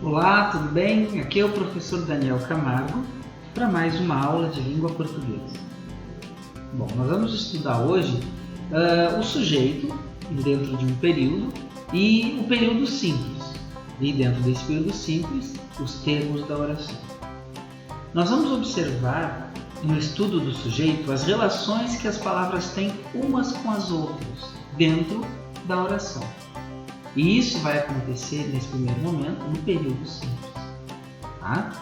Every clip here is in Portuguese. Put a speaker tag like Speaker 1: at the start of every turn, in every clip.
Speaker 1: Olá, tudo bem? Aqui é o professor Daniel Camargo para mais uma aula de língua portuguesa. Bom, nós vamos estudar hoje o sujeito dentro de um período e o período simples. E dentro desse período simples, os termos da oração. Nós vamos observar no estudo do sujeito as relações que as palavras têm umas com as outras dentro da oração. E isso vai acontecer nesse primeiro momento no período simples. Tá?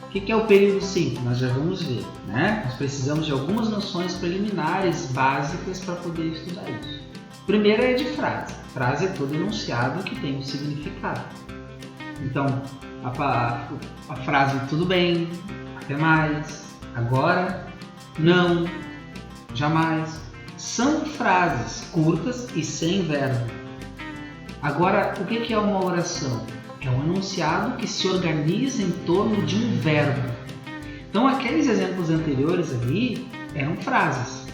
Speaker 1: O que é o período simples? Nós já vamos ver, né? Nós precisamos de algumas noções preliminares básicas para poder estudar isso. Primeiro é de frase. Frase é todo enunciado que tem um significado. Então, a frase tudo bem, até mais, agora, não, jamais, são frases curtas e sem verbo. Agora, o que é uma oração? É um enunciado que se organiza em torno de um verbo. Então, aqueles exemplos anteriores ali eram frases.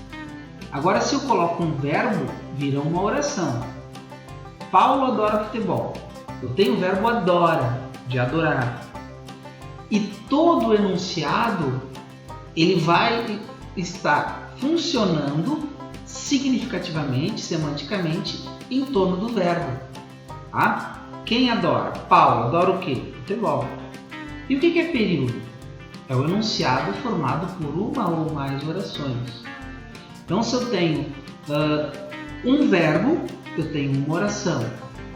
Speaker 1: Agora, se eu coloco um verbo, vira uma oração. Paulo adora futebol. Eu tenho o verbo adora, de adorar. E todo enunciado, ele vai estar funcionando significativamente, semanticamente, em torno do verbo. Tá? Quem adora? Paulo adora o quê? Futebol. E o que é período? É o enunciado formado por uma ou mais orações. Então, se eu tenho um verbo, eu tenho uma oração.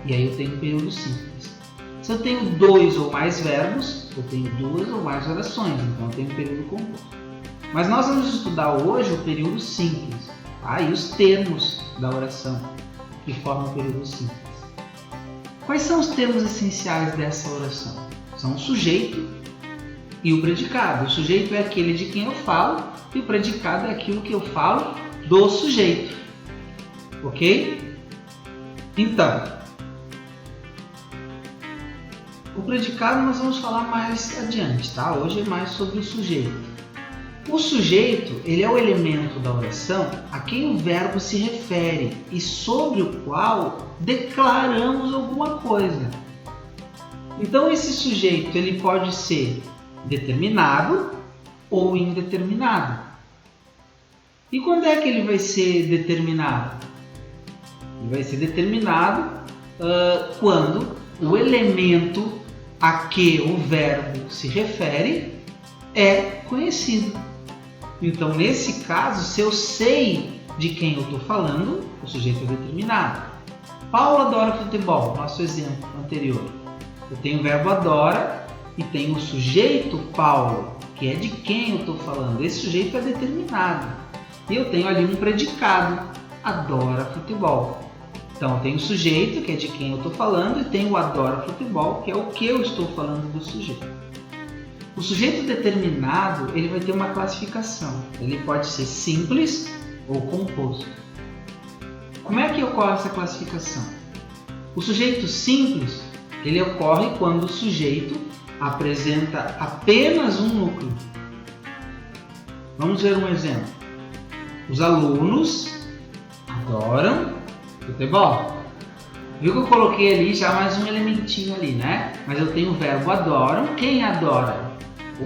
Speaker 1: E aí eu tenho um período simples. Se eu tenho dois ou mais verbos, eu tenho duas ou mais orações. Então, eu tenho um período composto. Mas nós vamos estudar hoje o período simples. Tá? E os termos da oração que formam o período simples. Quais são os termos essenciais dessa oração? São o sujeito e o predicado. O sujeito é aquele de quem eu falo e o predicado é aquilo que eu falo do sujeito. Ok? Então, o predicado nós vamos falar mais adiante, tá? Hoje é mais sobre o sujeito. O sujeito, ele é o elemento da oração a quem o verbo se refere e sobre o qual declaramos alguma coisa. Então, esse sujeito ele pode ser determinado ou indeterminado. E quando é que ele vai ser determinado? Ele vai ser determinado quando o elemento a que o verbo se refere é conhecido. Então, nesse caso, se eu sei de quem eu estou falando, o sujeito é determinado. Paulo adora futebol, nosso exemplo anterior. Eu tenho o verbo adora e tenho o sujeito Paulo, que é de quem eu estou falando. Esse sujeito é determinado. E eu tenho ali um predicado, adora futebol. Então, eu tenho o sujeito, que é de quem eu estou falando, e tenho o adora futebol, que é o que eu estou falando do sujeito. O sujeito determinado, ele vai ter uma classificação. Ele pode ser simples ou composto. Como é que ocorre essa classificação? O sujeito simples, ele ocorre quando o sujeito apresenta apenas um núcleo. Vamos ver um exemplo. Os alunos adoram futebol. Viu que eu coloquei ali já mais um elementinho ali, né? Mas eu tenho o verbo adoram. Quem adora?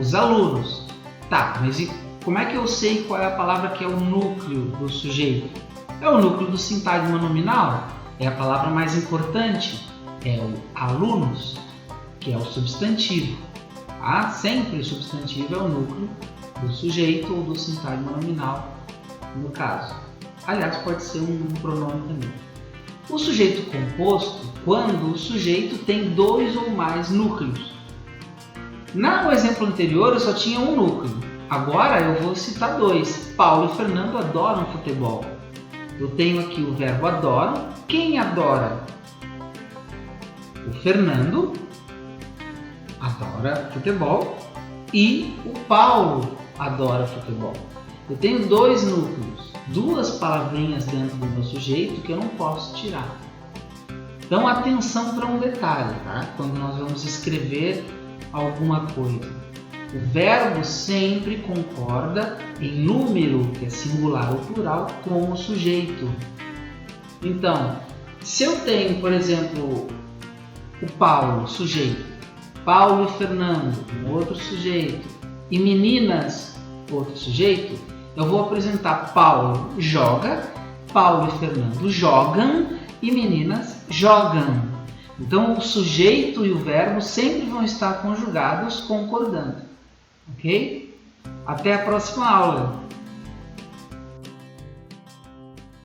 Speaker 1: Os alunos. Tá, mas e como é que eu sei qual é a palavra que é o núcleo do sujeito? É o núcleo do sintagma nominal. É a palavra mais importante. É o alunos, que é o substantivo. Tá? Sempre o substantivo é o núcleo do sujeito ou do sintagma nominal, no caso. Aliás, pode ser um pronome também. O sujeito composto, quando o sujeito tem dois ou mais núcleos. No exemplo anterior, eu só tinha um núcleo. Agora eu vou citar dois. Paulo e Fernando adoram futebol. Eu tenho aqui o verbo adoram. Quem adora? O Fernando adora futebol e o Paulo adora futebol. Eu tenho dois núcleos, duas palavrinhas dentro do meu sujeito que eu não posso tirar. Então, atenção para um detalhe, tá? Quando nós vamos escrever alguma coisa. O verbo sempre concorda em número, que é singular ou plural, com o sujeito. Então, se eu tenho, por exemplo, o Paulo, sujeito, Paulo e Fernando, um outro sujeito, e meninas, outro sujeito, eu vou apresentar Paulo joga, Paulo e Fernando jogam e meninas jogam. Então o sujeito e o verbo sempre vão estar conjugados concordando. Ok? Até a próxima aula!